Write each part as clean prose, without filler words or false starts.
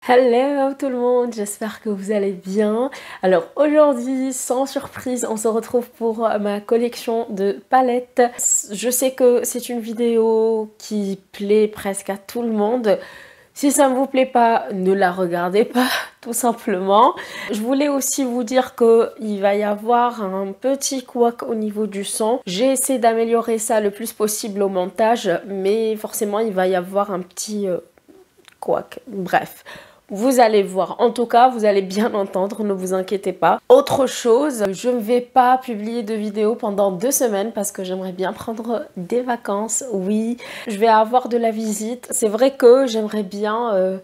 Hello tout le monde, j'espère que vous allez bien. Alors aujourd'hui, sans surprise, on se retrouve pour ma collection de palettes. Je sais que c'est une vidéo qui plaît presque à tout le monde. Si ça ne vous plaît pas, ne la regardez pas, tout simplement. Je voulais aussi vous dire qu'il va y avoir un petit couac au niveau du son. J'ai essayé d'améliorer ça le plus possible au montage, mais forcément il va y avoir un petit couac. Bref. Vous allez voir, en tout cas, vous allez bien entendre, ne vous inquiétez pas. Autre chose, je ne vais pas publier de vidéo pendant 2 semaines parce que j'aimerais bien prendre des vacances. Oui, je vais avoir de la visite. C'est vrai que j'aimerais bien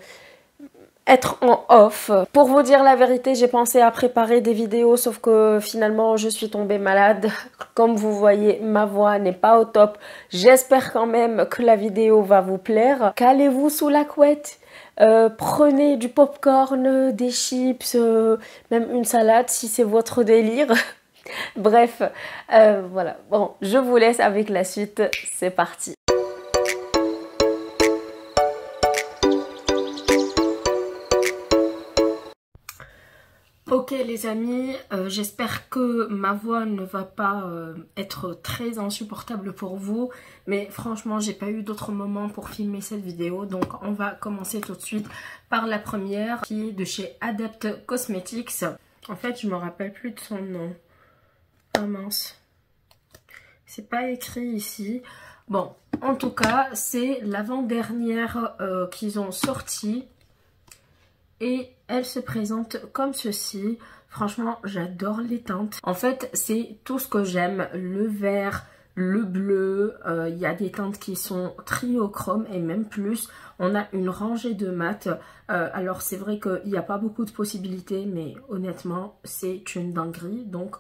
être en off. Pour vous dire la vérité, j'ai pensé à préparer des vidéos, sauf que finalement, je suis tombée malade. Comme vous voyez, ma voix n'est pas au top. J'espère quand même que la vidéo va vous plaire. Calez-vous sous la couette. Prenez du popcorn, des chips, même une salade si c'est votre délire. Bref, voilà. Bon, je vous laisse avec la suite. C'est parti. Ok les amis, j'espère que ma voix ne va pas être très insupportable pour vous, mais franchement j'ai pas eu d'autre moment pour filmer cette vidéo, donc on va commencer tout de suite par la première qui est de chez Adept Cosmetics. En fait je me rappelle plus de son nom. Ah mince, c'est pas écrit ici. Bon, en tout cas c'est l'avant-dernière qu'ils ont sortie. Et elle se présente comme ceci. Franchement, j'adore les teintes. En fait, c'est tout ce que j'aime. Le vert, le bleu. Il y a des teintes qui sont triochrome et même plus. On a une rangée de mat. Alors, c'est vrai qu'il n'y a pas beaucoup de possibilités. Mais honnêtement, c'est une dinguerie. Donc,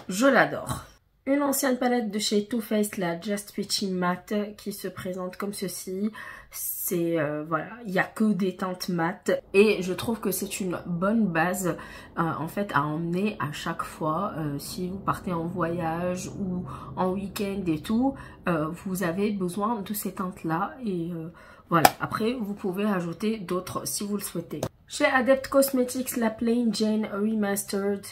je l'adore. Une ancienne palette de chez Too Faced, la Just Peachy Matte, qui se présente comme ceci. C'est, voilà, il n'y a que des teintes mates. Et je trouve que c'est une bonne base, en fait, à emmener à chaque fois. Si vous partez en voyage ou en week-end et tout, vous avez besoin de ces teintes-là. Et voilà, après, vous pouvez ajouter d'autres si vous le souhaitez. Chez Adept Cosmetics, la Plain Jane Remastered.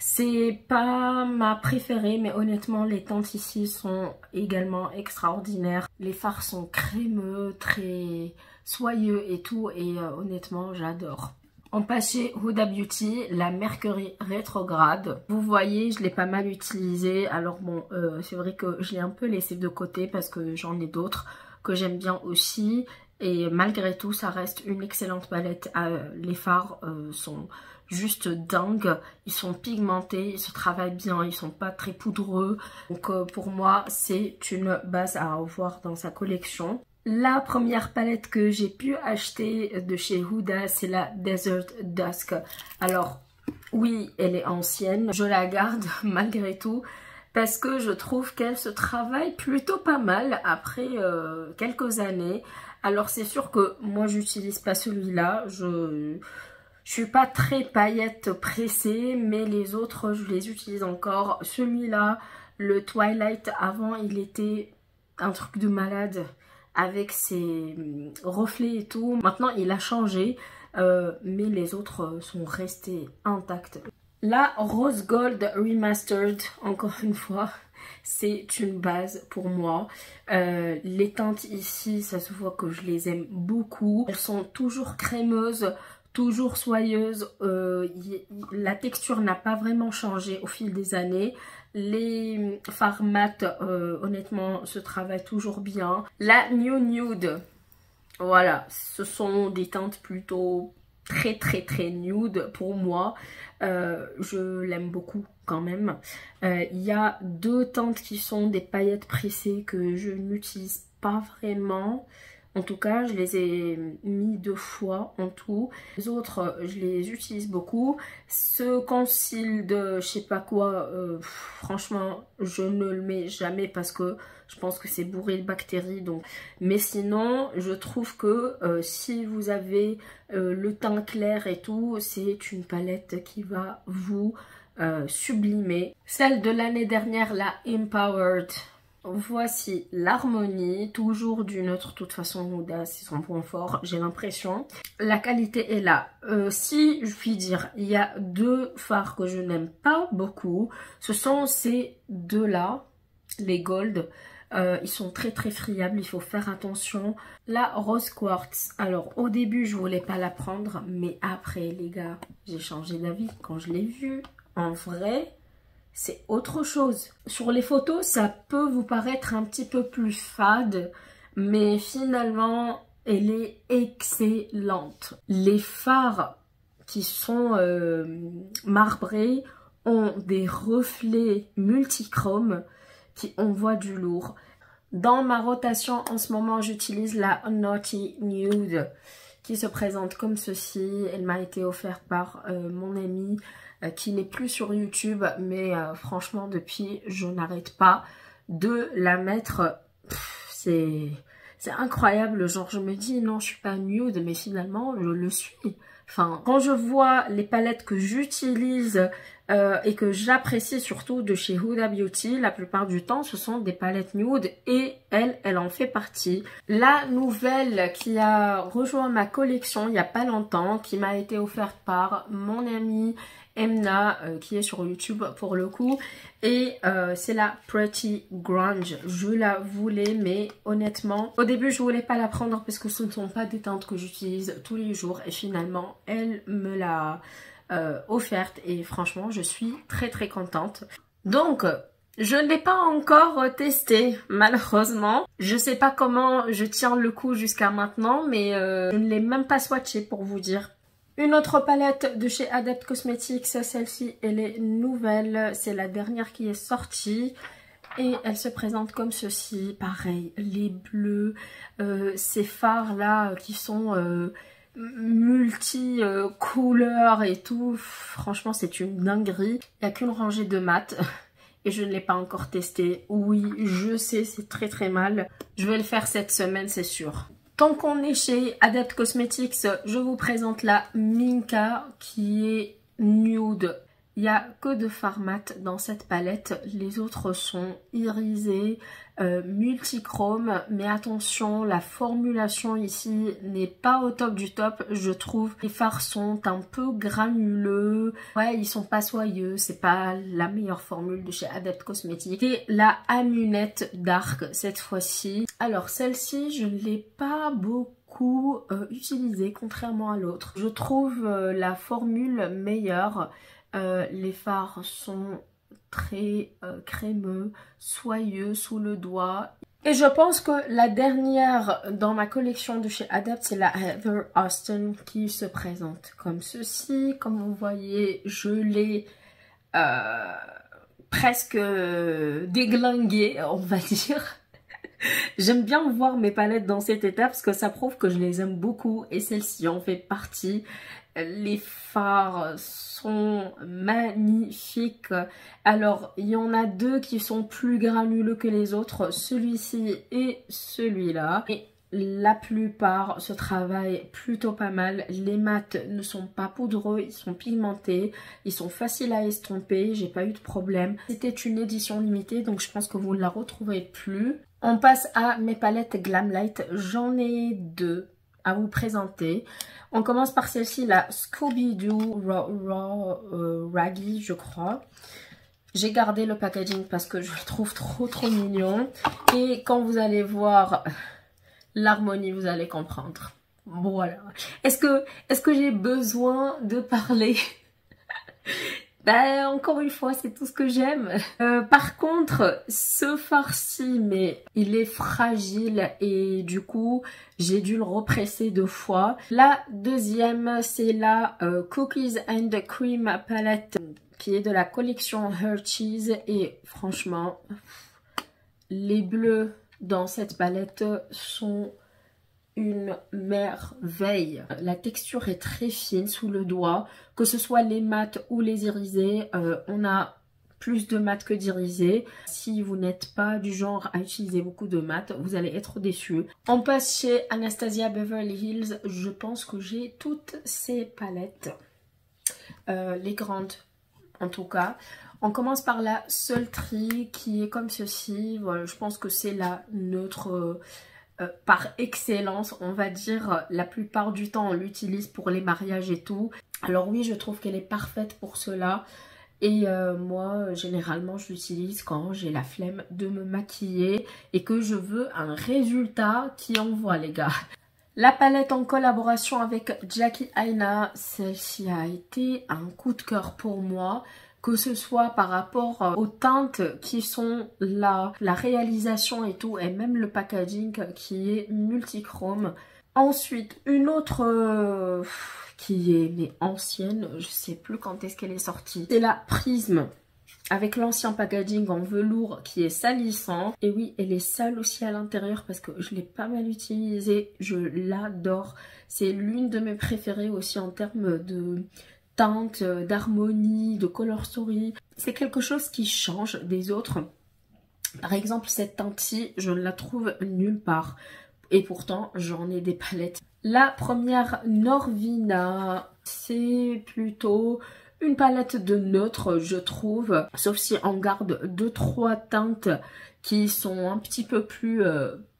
C'est pas ma préférée, mais honnêtement, les teintes ici sont également extraordinaires. Les fards sont crémeux, très soyeux et tout, et honnêtement, j'adore. On passe chez Huda Beauty, la Mercury rétrograde. Vous voyez, je l'ai pas mal utilisée. Alors bon, c'est vrai que je l'ai un peu laissé de côté parce que j'en ai d'autres que j'aime bien aussi. Et malgré tout, ça reste une excellente palette. Les fards sont juste dingues. Ils sont pigmentés, ils se travaillent bien, ils sont pas très poudreux. Donc pour moi, c'est une base à avoir dans sa collection. La première palette que j'ai pu acheter de chez Huda, c'est la Desert Dusk. Alors oui, elle est ancienne. Je la garde malgré tout. Parce que je trouve qu'elle se travaille plutôt pas mal après quelques années. Alors c'est sûr que moi j'utilise pas celui-là, je suis pas très paillettes pressée, mais les autres je les utilise encore. Celui-là, le Twilight, avant il était un truc de malade avec ses reflets et tout. Maintenant il a changé, mais les autres sont restés intacts. La Rose Gold Remastered, encore une fois, c'est une base pour moi. Les teintes ici, ça se voit que je les aime beaucoup. Elles sont toujours crémeuses, toujours soyeuses. La texture n'a pas vraiment changé au fil des années. Les fards mat, honnêtement, se travaillent toujours bien. La New Nude, voilà, ce sont des teintes plutôt très nude pour moi. Je l'aime beaucoup quand même. Il y a 2 teintes qui sont des paillettes pressées que je n'utilise pas vraiment. En tout cas, je les ai mis 2 fois en tout. Les autres, je les utilise beaucoup. Ce concile de je sais pas quoi, franchement, je ne le mets jamais parce que je pense que c'est bourré de bactéries. Donc. Mais sinon, je trouve que si vous avez le teint clair et tout, c'est une palette qui va vous sublimer. Celle de l'année dernière, la Empowered. Voici l'harmonie, toujours du neutre, de toute façon Huda c'est son point fort, j'ai l'impression. La qualité est là. Si je puis dire, il y a deux fards que je n'aime pas beaucoup, ce sont ces deux-là, les gold. Ils sont très très friables, il faut faire attention. La rose quartz, alors au début je voulais pas la prendre, mais après les gars, j'ai changé d'avis quand je l'ai vue. En vrai, c'est autre chose. Sur les photos, ça peut vous paraître un petit peu plus fade, mais finalement, elle est excellente. Les fards qui sont marbrés ont des reflets multichromes qui envoient du lourd. Dans ma rotation, en ce moment, j'utilise la Naughty Nude qui se présente comme ceci. Elle m'a été offerte par mon ami qui n'est plus sur YouTube, mais franchement depuis je n'arrête pas de la mettre. C'est incroyable, genre je me dis non je suis pas nude, mais finalement je le suis. Enfin, quand je vois les palettes que j'utilise et que j'apprécie surtout de chez Huda Beauty, la plupart du temps ce sont des palettes nude et elle en fait partie. La nouvelle qui a rejoint ma collection il n'y a pas longtemps, qui m'a été offerte par mon amie Emna qui est sur YouTube pour le coup, et c'est la Pretty Grunge. Je la voulais, mais honnêtement au début je voulais pas la prendre parce que ce ne sont pas des teintes que j'utilise tous les jours, et finalement elle me l'a offerte et franchement je suis très très contente. Donc je ne l'ai pas encore testé malheureusement, je sais pas comment je tiens le coup jusqu'à maintenant, mais je ne l'ai même pas swatché pour vous dire. Une autre palette de chez Adept Cosmetics, celle-ci elle est nouvelle, c'est la dernière qui est sortie et elle se présente comme ceci. Pareil, les bleus, ces fards là qui sont multi couleurs et tout, franchement c'est une dinguerie. Il n'y a qu'une rangée de mat et je ne l'ai pas encore testé. Oui, je sais, c'est très très mal, je vais le faire cette semaine c'est sûr. Tant qu'on est chez Adept Cosmetics, je vous présente la Minka qui est nude. Il n'y a que de fards mat dans cette palette. Les autres sont irisés, multichrome. Mais attention, la formulation ici n'est pas au top du top, je trouve. Les fards sont un peu granuleux. Ouais, ils sont pas soyeux. C'est pas la meilleure formule de chez Adept Cosmetics. Et la Amunette Dark cette fois-ci. Alors celle-ci, je ne l'ai pas beaucoup utilisée contrairement à l'autre. Je trouve la formule meilleure. Les fards sont très crémeux, soyeux sous le doigt. Et je pense que la dernière dans ma collection de chez Adept, c'est la Heather Austin qui se présente comme ceci. Comme vous voyez, je l'ai presque déglinguée, on va dire. J'aime bien voir mes palettes dans cet état parce que ça prouve que je les aime beaucoup et celle-ci en fait partie. Les fards sont magnifiques. Alors, il y en a deux qui sont plus granuleux que les autres, celui-ci et celui-là. Et la plupart se travaillent plutôt pas mal. Les mats ne sont pas poudreux, ils sont pigmentés, ils sont faciles à estomper, j'ai pas eu de problème. C'était une édition limitée, donc je pense que vous ne la retrouverez plus. On passe à mes palettes Glamlight, j'en ai deux à vous présenter. On commence par celle-ci, la Scooby-Doo Raggy, je crois. J'ai gardé le packaging parce que je le trouve trop mignon. Et quand vous allez voir l'harmonie, vous allez comprendre. Voilà. Est-ce que j'ai besoin de parler? Ben, encore une fois, c'est tout ce que j'aime. Par contre, ce farci, mais il est fragile et du coup, j'ai dû le represser 2 fois. La deuxième, c'est la Cookies and Cream palette qui est de la collection Hershey's. Et franchement, les bleus dans cette palette sont une merveille. La texture est très fine sous le doigt, que ce soit les mats ou les irisés, on a plus de mat que d'irisés. Si vous n'êtes pas du genre à utiliser beaucoup de mat, vous allez être déçus. On passe chez Anastasia Beverly Hills, je pense que j'ai toutes ces palettes, les grandes en tout cas. On commence par la Sultry qui est comme ceci. Voilà, je pense que c'est la neutre par excellence, on va dire. La plupart du temps, on l'utilise pour les mariages et tout. Alors oui, je trouve qu'elle est parfaite pour cela. Et moi, généralement, je l'utilise quand j'ai la flemme de me maquiller et que je veux un résultat qui envoie, les gars. La palette en collaboration avec Jackie Aina, celle-ci a été un coup de cœur pour moi, que ce soit par rapport aux teintes qui sont là, la réalisation et tout, et même le packaging qui est multichrome. Ensuite, une autre qui est mais ancienne, je sais plus quand est-ce qu'elle est sortie. C'est la Prisme avec l'ancien packaging en velours qui est salissant. Et oui, elle est sale aussi à l'intérieur parce que je l'ai pas mal utilisée. Je l'adore. C'est l'une de mes préférées aussi en termes de teinte, d'harmonie, de color story. C'est quelque chose qui change des autres. Par exemple, cette teinte-ci, je ne la trouve nulle part. Et pourtant, j'en ai des palettes. La première Norvina, c'est plutôt une palette de neutre, je trouve. Sauf si on garde 2-3 teintes qui sont un petit peu plus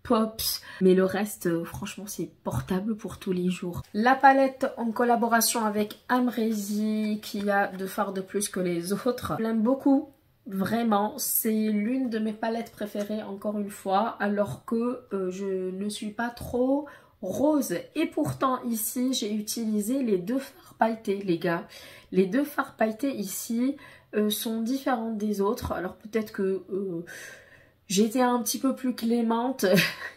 pops. Mais le reste, franchement, c'est portable pour tous les jours. La palette en collaboration avec Amrezy, qui a 2 fards de plus que les autres. Je l'aime beaucoup. Vraiment, c'est l'une de mes palettes préférées, encore une fois, alors que je ne suis pas trop rose. Et pourtant, ici, j'ai utilisé les 2 fards pailletés, les gars. Les 2 fards pailletés ici sont différentes des autres. Alors peut-être que j'étais un petit peu plus clémente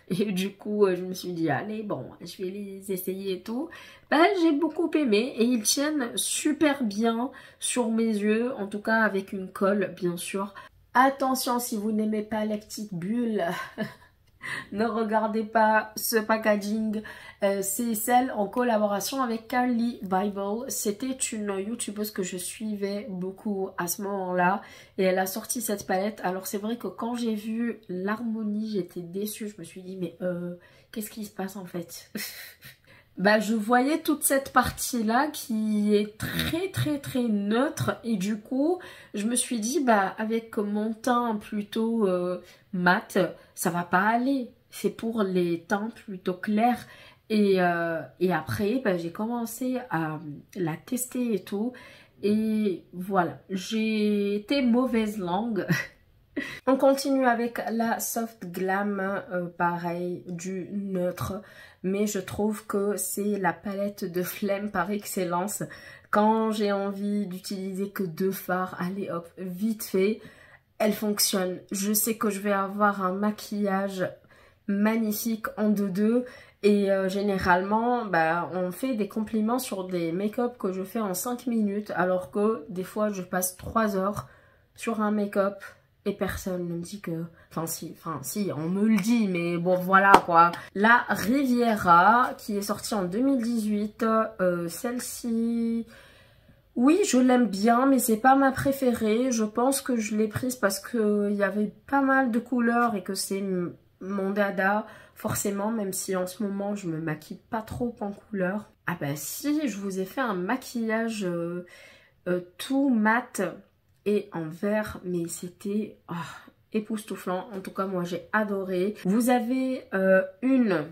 et du coup je me suis dit allez bon je vais les essayer et tout. Ben, j'ai beaucoup aimé et ils tiennent super bien sur mes yeux, en tout cas avec une colle bien sûr. Attention, si vous n'aimez pas les petites bulles, ne regardez pas ce packaging. C'est celle en collaboration avec Carly Bible. C'était une youtubeuse que je suivais beaucoup à ce moment-là. Et elle a sorti cette palette. Alors c'est vrai que quand j'ai vu l'harmonie, j'étais déçue. Je me suis dit mais qu'est-ce qui se passe en fait? Bah, je voyais toute cette partie-là qui est très neutre et du coup, je me suis dit, bah, avec mon teint plutôt mat, ça va pas aller. C'est pour les teints plutôt clairs. Et après, bah, j'ai commencé à la tester et tout. Et voilà, j'ai été mauvaise langue. On continue avec la Soft Glam, pareil, du neutre. Mais je trouve que c'est la palette de flemme par excellence. Quand j'ai envie d'utiliser que 2 fards, allez hop, vite fait, elle fonctionne. Je sais que je vais avoir un maquillage magnifique en 2-2. Et généralement, bah, on fait des compliments sur des make-up que je fais en 5 minutes. Alors que des fois, je passe 3 heures sur un make-up. Et personne ne me dit que... Enfin si, on me le dit, mais bon, voilà quoi. La Riviera, qui est sortie en 2018. Celle-ci... Oui, je l'aime bien, mais c'est pas ma préférée. Je pense que je l'ai prise parce qu'il y avait pas mal de couleurs et que c'est mon dada. Forcément, même si en ce moment, je me maquille pas trop en couleur. Ah bah si, je vous ai fait un maquillage tout mat et en vert, mais c'était époustouflant. En tout cas, moi, j'ai adoré. Vous avez une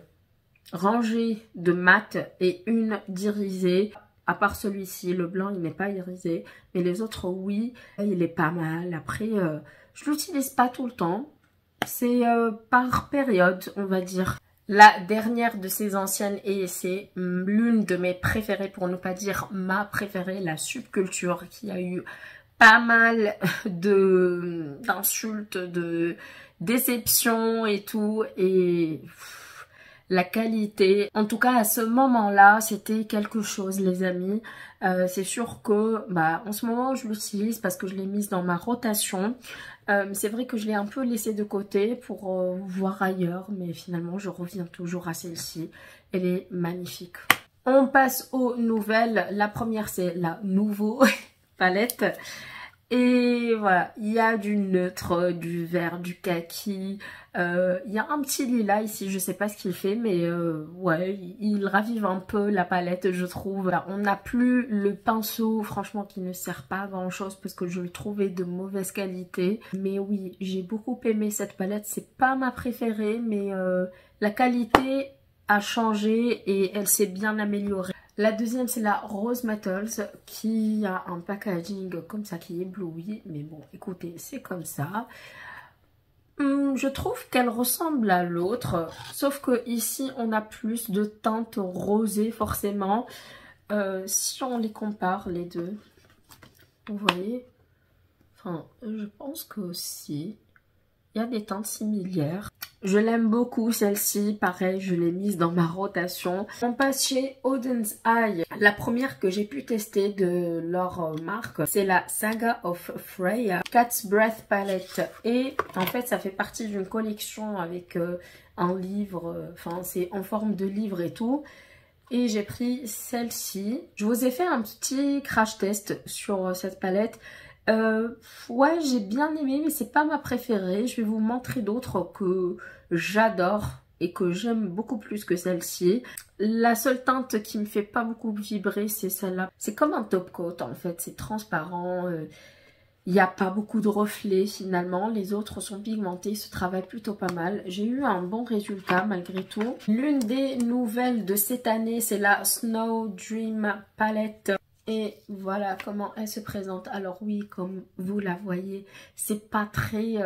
rangée de mat et une d'irisé. À part celui-ci, le blanc, il n'est pas irisé. Mais les autres, oui, il est pas mal. Après, je l'utilise pas tout le temps. C'est par période, on va dire. La dernière de ces anciennes, et c'est l'une de mes préférées, pour ne pas dire ma préférée, la Subculture, qui a eu pas mal d'insultes, de déceptions et tout. Et la qualité, en tout cas à ce moment-là, c'était quelque chose, les amis. C'est sûr que bah, en ce moment, je l'utilise parce que je l'ai mise dans ma rotation. C'est vrai que je l'ai un peu laissée de côté pour voir ailleurs, mais finalement, je reviens toujours à celle-ci. Elle est magnifique. On passe aux nouvelles. La première, c'est la Nouveau palette. Et voilà, il y a du neutre, du vert, du kaki. Il y a un petit lilas ici, je sais pas ce qu'il fait, mais ouais, il ravive un peu la palette, je trouve. Là, on n'a plus le pinceau, franchement, qui ne sert pas à grand chose parce que je le trouvais de mauvaise qualité. Mais oui, j'ai beaucoup aimé cette palette. C'est pas ma préférée, mais la qualité a changé et elle s'est bien améliorée. La deuxième, c'est la Rose Metals qui a un packaging comme ça qui est ébloui. Mais bon, écoutez, c'est comme ça. Je trouve qu'elle ressemble à l'autre. Sauf que ici, on a plus de teintes rosées forcément. Si on les compare, les deux, vous voyez? Enfin, je pense que si. Il y a des teintes similaires. Je l'aime beaucoup celle-ci, pareil, je l'ai mise dans ma rotation. On passe chez Oden's Eye. La première que j'ai pu tester de leur marque, c'est la Saga of Freya Cat's Breath Palette. Et en fait, ça fait partie d'une collection avec un livre, enfin c'est en forme de livre et tout. Et j'ai pris celle-ci. Je vous ai fait un petit crash test sur cette palette. Ouais, j'ai bien aimé, mais c'est pas ma préférée. Je vais vous montrer d'autres que j'adore et que j'aime beaucoup plus que celle-ci. La seule teinte qui me fait pas beaucoup vibrer, c'est celle-là. C'est comme un top coat en fait, c'est transparent. Il n'y a pas beaucoup de reflets finalement. Les autres sont pigmentés, se travaillent plutôt pas mal. J'ai eu un bon résultat malgré tout. L'une des nouvelles de cette année, c'est la Snow Dream Palette. Et voilà comment elle se présente. Alors oui, comme vous la voyez, c'est pas très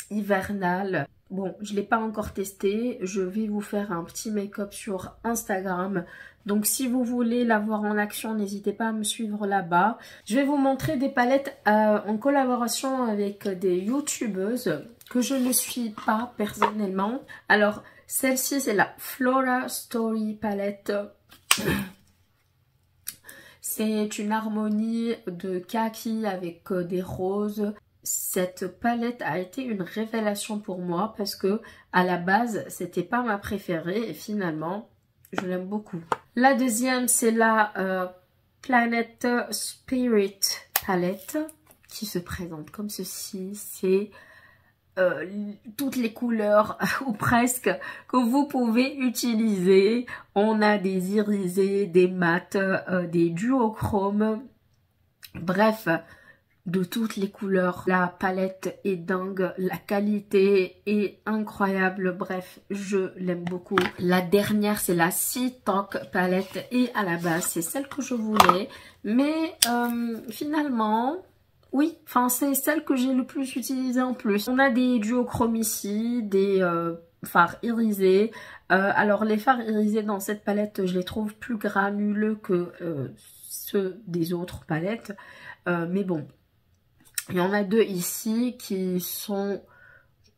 hivernal. Bon, je ne l'ai pas encore testé. Je vais vous faire un petit make-up sur Instagram. Donc si vous voulez la voir en action, n'hésitez pas à me suivre là-bas. Je vais vous montrer des palettes en collaboration avec des youtubeuses que je ne suis pas personnellement. Alors celle-ci, c'est la Flora Story Palette. C'est une harmonie de kaki avec des roses. Cette palette a été une révélation pour moi parce que à la base, c'était pas ma préférée et finalement, je l'aime beaucoup. La deuxième, c'est la Planet Spirit Palette qui se présente comme ceci. C'est toutes les couleurs ou presque que vous pouvez utiliser. On a des irisés, des mats, des duochromes, bref, de toutes les couleurs. La palette est dingue, la qualité est incroyable, bref, je l'aime beaucoup. La dernière, c'est la Sea Talk Palette et à la base, c'est celle que je voulais, mais finalement... Oui, enfin c'est celle que j'ai le plus utilisée en plus. On a des duochromes ici, des fards irisés. Alors les fards irisés dans cette palette, je les trouve plus granuleux que ceux des autres palettes. Mais bon, il y en a deux ici qui sont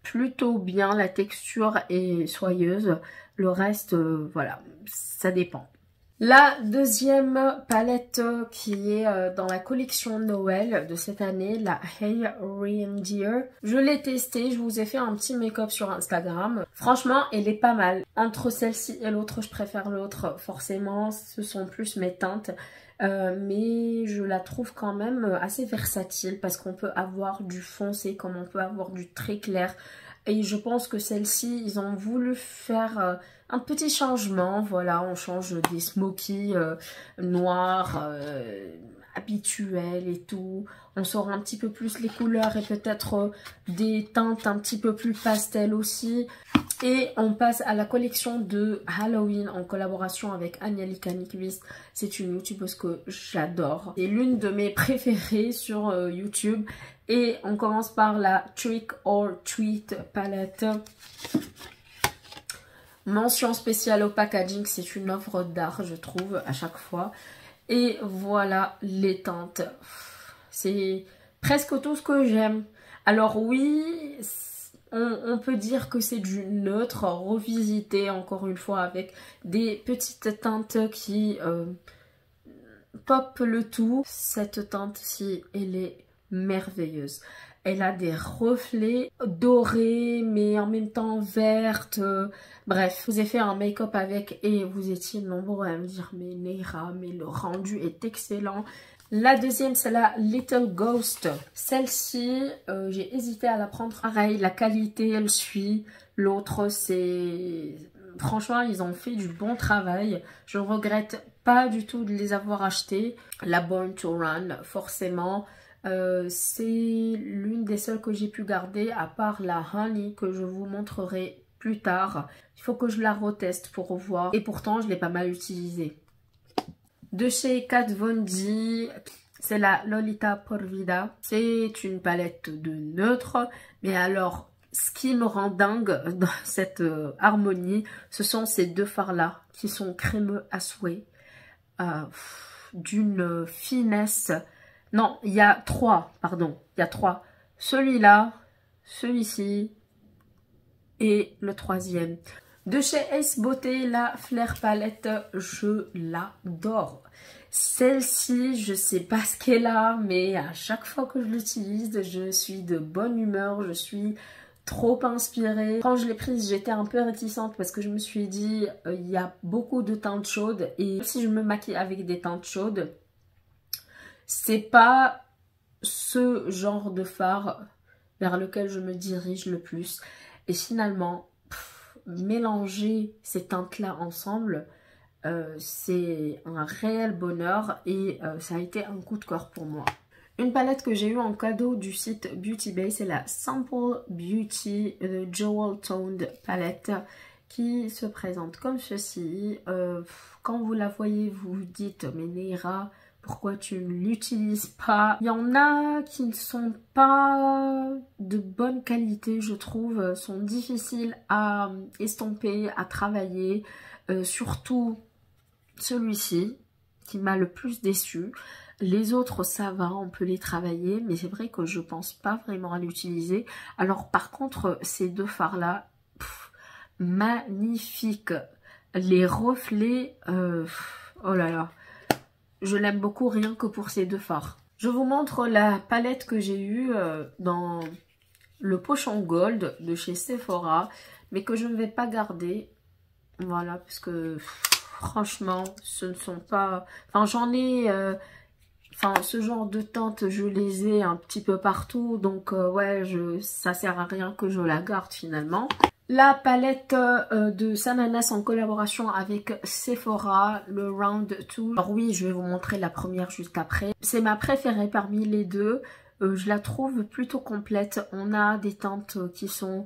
plutôt bien. La texture est soyeuse. Le reste, voilà, ça dépend. La deuxième palette qui est dans la collection Noël de cette année, la Hey Reindeer. Je l'ai testée, je vous ai fait un petit make-up sur Instagram. Franchement, elle est pas mal. Entre celle-ci et l'autre, je préfère l'autre. Forcément, ce sont plus mes teintes. Mais je la trouve quand même assez versatile parce qu'on peut avoir du foncé comme on peut avoir du très clair. Et je pense que celle-ci, ils ont voulu faire un petit changement. Voilà, on change des smokies noirs habituels et tout. On sort un petit peu plus les couleurs et peut-être des teintes un petit peu plus pastel aussi. Et on passe à la collection de Halloween en collaboration avec Angelica Nyqvist. C'est une youtubeuse que j'adore. C'est l'une de mes préférées sur YouTube. Et on commence par la Trick or Treat palette. Mention spéciale au packaging, c'est une œuvre d'art je trouve à chaque fois. Et voilà les teintes. C'est presque tout ce que j'aime. Alors oui... On peut dire que c'est du neutre revisité encore une fois avec des petites teintes qui pop le tout. Cette teinte-ci, elle est merveilleuse. Elle a des reflets dorés mais en même temps vertes. Bref, je vous ai fait un make-up avec et vous étiez nombreux à me dire mais Neira, mais le rendu est excellent. La deuxième, c'est la Little Ghost. Celle-ci, j'ai hésité à la prendre. Pareil, la qualité, elle suit. L'autre, c'est... Franchement, ils ont fait du bon travail. Je ne regrette pas du tout de les avoir achetés. La Born to Run, forcément. C'est l'une des seules que j'ai pu garder, à part la Honey, que je vous montrerai plus tard. Il faut que je la reteste pour voir. Et pourtant, je l'ai pas mal utilisée. De chez Kat Von D, c'est la Lolita Porvida. C'est une palette de neutre. Mais alors, ce qui me rend dingue dans cette harmonie, ce sont ces deux fards-là qui sont crémeux à souhait. D'une finesse. Non, il y a trois, pardon. Il y a trois. Celui-là, celui-ci et le troisième. De chez Ace Beauté, la Flair Palette, je l'adore. Celle-ci, je sais pas ce qu'elle a, mais à chaque fois que je l'utilise, je suis de bonne humeur, je suis trop inspirée. Quand je l'ai prise, j'étais un peu réticente parce que je me suis dit, il y a beaucoup de teintes chaudes et si je me maquille avec des teintes chaudes, c'est pas ce genre de fard vers lequel je me dirige le plus. Et finalement, mélanger ces teintes-là ensemble, c'est un réel bonheur et ça a été un coup de cœur pour moi. Une palette que j'ai eue en cadeau du site Beauty Bay, c'est la Simple Beauty Jewel Toned Palette qui se présente comme ceci. Quand vous la voyez, vous vous dites, mais Neira, pourquoi tu ne l'utilises pas? Il y en a qui ne sont pas de bonne qualité, je trouve, sont difficiles à estomper, à travailler. Surtout celui-ci qui m'a le plus déçu. Les autres, ça va, on peut les travailler, mais c'est vrai que je pense pas vraiment à l'utiliser. Alors par contre, ces deux fards-là, magnifiques. Les reflets, oh là là. Je l'aime beaucoup rien que pour ces deux fards. Je vous montre la palette que j'ai eue dans le pochon gold de chez Sephora. Mais que je ne vais pas garder. Voilà, parce que franchement, ce ne sont pas... Enfin, j'en ai... ce genre de teintes, je les ai un petit peu partout. Donc, ouais, ça sert à rien que je la garde finalement. La palette de Sananas en collaboration avec Sephora, le Round 2. Alors oui, je vais vous montrer la première juste après. C'est ma préférée parmi les deux. Je la trouve plutôt complète. On a des teintes qui sont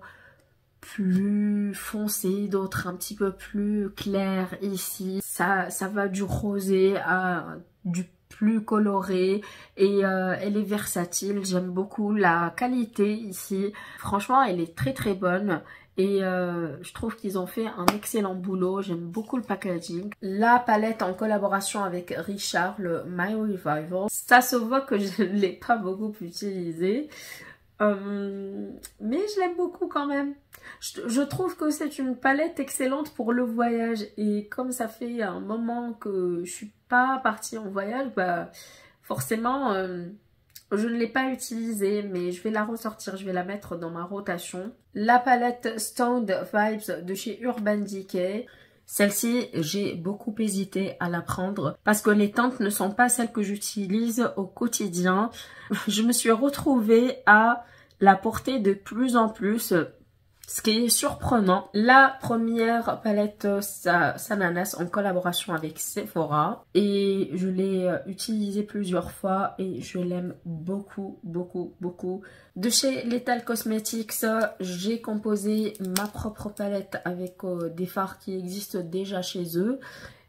plus foncées, d'autres un petit peu plus claires ici. Ça va du rosé à du plus coloré et elle est versatile. J'aime beaucoup la qualité ici. Franchement, elle est très très bonne. Et je trouve qu'ils ont fait un excellent boulot. J'aime beaucoup le packaging. La palette en collaboration avec Richard, le My Revival. Ça se voit que je ne l'ai pas beaucoup utilisé. Mais je l'aime beaucoup quand même. Je trouve que c'est une palette excellente pour le voyage. Et comme ça fait un moment que je suis pas partie en voyage, bah forcément... je ne l'ai pas utilisée, mais je vais la ressortir, je vais la mettre dans ma rotation. La palette Stoned Vibes de chez Urban Decay. Celle-ci, j'ai beaucoup hésité à la prendre parce que les teintes ne sont pas celles que j'utilise au quotidien. Je me suis retrouvée à la porter de plus en plus, ce qui est surprenant. La première palette Sananas en collaboration avec Sephora. Et je l'ai utilisée plusieurs fois et je l'aime beaucoup, beaucoup, beaucoup. De chez Lethal Cosmetics, j'ai composé ma propre palette avec des fards qui existent déjà chez eux.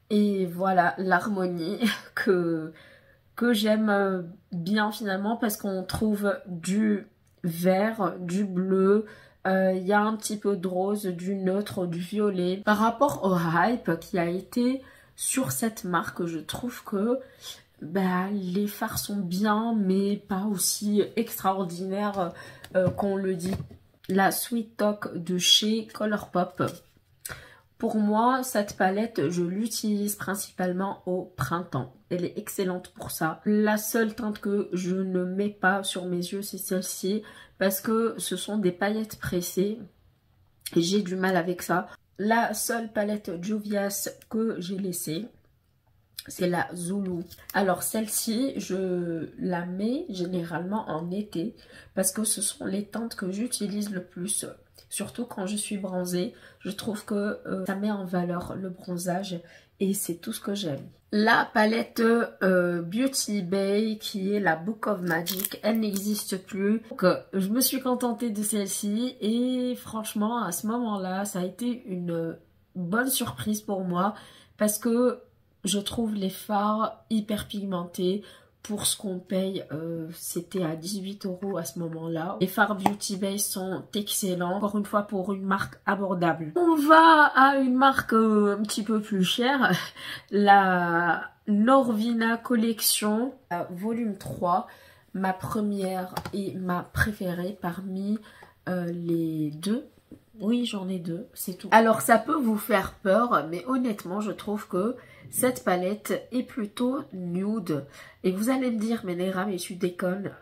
Et voilà l'harmonie que j'aime bien finalement parce qu'on trouve du vert, du bleu. Il y a un petit peu de rose, du neutre, du violet. Par rapport au hype qui a été sur cette marque, je trouve que les fards sont bien, mais pas aussi extraordinaires qu'on le dit. La Sweet Talk de chez Colourpop. Pour moi, cette palette, je l'utilise principalement au printemps. Elle est excellente pour ça. La seule teinte que je ne mets pas sur mes yeux, c'est celle-ci. Parce que ce sont des paillettes pressées. Et j'ai du mal avec ça. La seule palette Juvia's que j'ai laissée. C'est la Zulu. Alors celle-ci, je la mets généralement en été parce que ce sont les teintes que j'utilise le plus. Surtout quand je suis bronzée, je trouve que ça met en valeur le bronzage et c'est tout ce que j'aime. La palette Beauty Bay qui est la Book of Magic, elle n'existe plus. Donc je me suis contentée de celle-ci et franchement à ce moment-là, ça a été une bonne surprise pour moi parce que je trouve les fards hyper pigmentés. Pour ce qu'on paye, c'était à 18 € à ce moment-là. Les fards Beauty Bay sont excellents. Encore une fois, pour une marque abordable. On va à une marque un petit peu plus chère. La Norvina Collection, volume 3. Ma première et ma préférée parmi les deux. Oui, j'en ai deux, c'est tout. Alors, ça peut vous faire peur, mais honnêtement, je trouve que cette palette est plutôt nude. Et vous allez me dire, mais Néra, mais tu déconnes.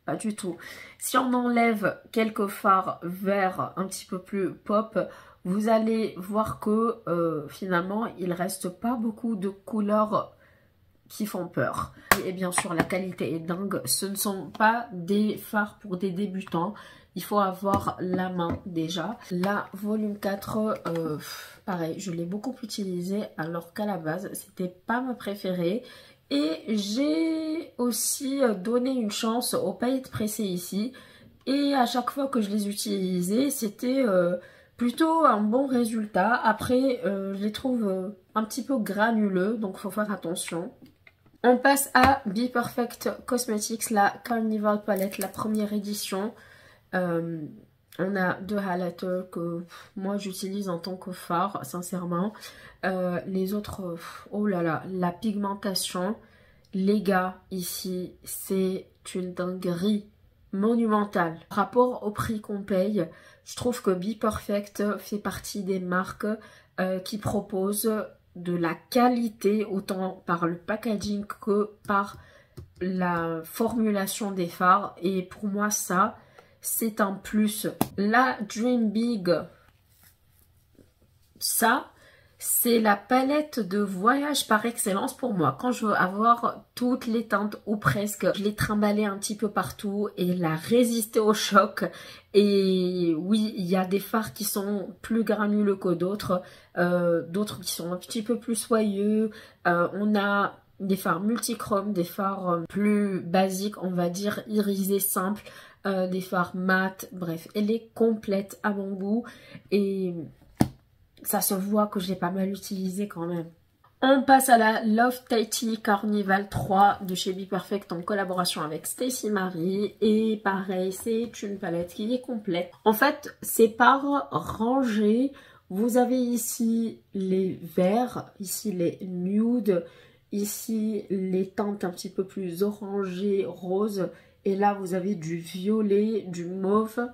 Pas du tout. Si on enlève quelques fards verts un petit peu plus pop, vous allez voir que finalement, il reste pas beaucoup de couleurs qui font peur. Et bien sûr, la qualité est dingue. Ce ne sont pas des fards pour des débutants. Il faut avoir la main déjà. La volume 4, pareil, je l'ai beaucoup utilisé alors qu'à la base, c'était pas ma préférée. Et j'ai aussi donné une chance aux paillettes pressées ici. Et à chaque fois que je les utilisais, c'était plutôt un bon résultat. Après, je les trouve un petit peu granuleux, donc il faut faire attention. On passe à Be Perfect Cosmetics, la Carnival Palette, la première édition. On a deux highlighters que moi j'utilise en tant que fard, sincèrement. Les autres, oh là là, la pigmentation, les gars, ici, c'est une dinguerie monumentale. Par rapport au prix qu'on paye, je trouve que Be Perfect fait partie des marques qui proposent de la qualité, autant par le packaging que par la formulation des fards. Et pour moi, ça, c'est un plus. La Dream Big, ça, c'est la palette de voyage par excellence pour moi. Quand je veux avoir toutes les teintes ou presque, je l'ai trimballée un petit peu partout et elle a résisté au choc. Et oui, il y a des fards qui sont plus granuleux que d'autres, d'autres qui sont un petit peu plus soyeux. On a des fards multichromes, des fards plus basiques, on va dire irisés simples, des fards mat, bref, elle est complète à mon goût et ça se voit que je l'ai pas mal utilisé quand même. On passe à la Love Tighty Carnival 3 de chez Be Perfect en collaboration avec Stacey Marie. Et pareil, c'est une palette qui est complète. En fait, c'est par rangée. Vous avez ici les verts, ici les nudes, ici les teintes un petit peu plus orangées, roses. Et là, vous avez du violet, du mauve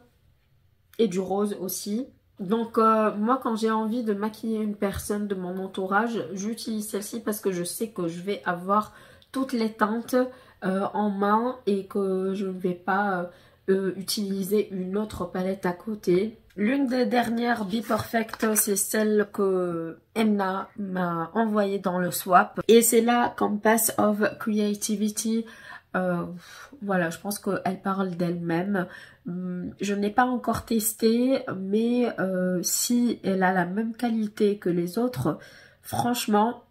et du rose aussi. Donc moi quand j'ai envie de maquiller une personne de mon entourage, j'utilise celle-ci parce que je sais que je vais avoir toutes les teintes en main et que je ne vais pas utiliser une autre palette à côté. L'une des dernières Be Perfect, c'est celle que Emna m'a envoyée dans le swap. Et c'est la Compass of Creativity. Voilà, je pense qu'elle parle d'elle-même. Je n'ai pas encore testé, mais si elle a la même qualité que les autres, franchement,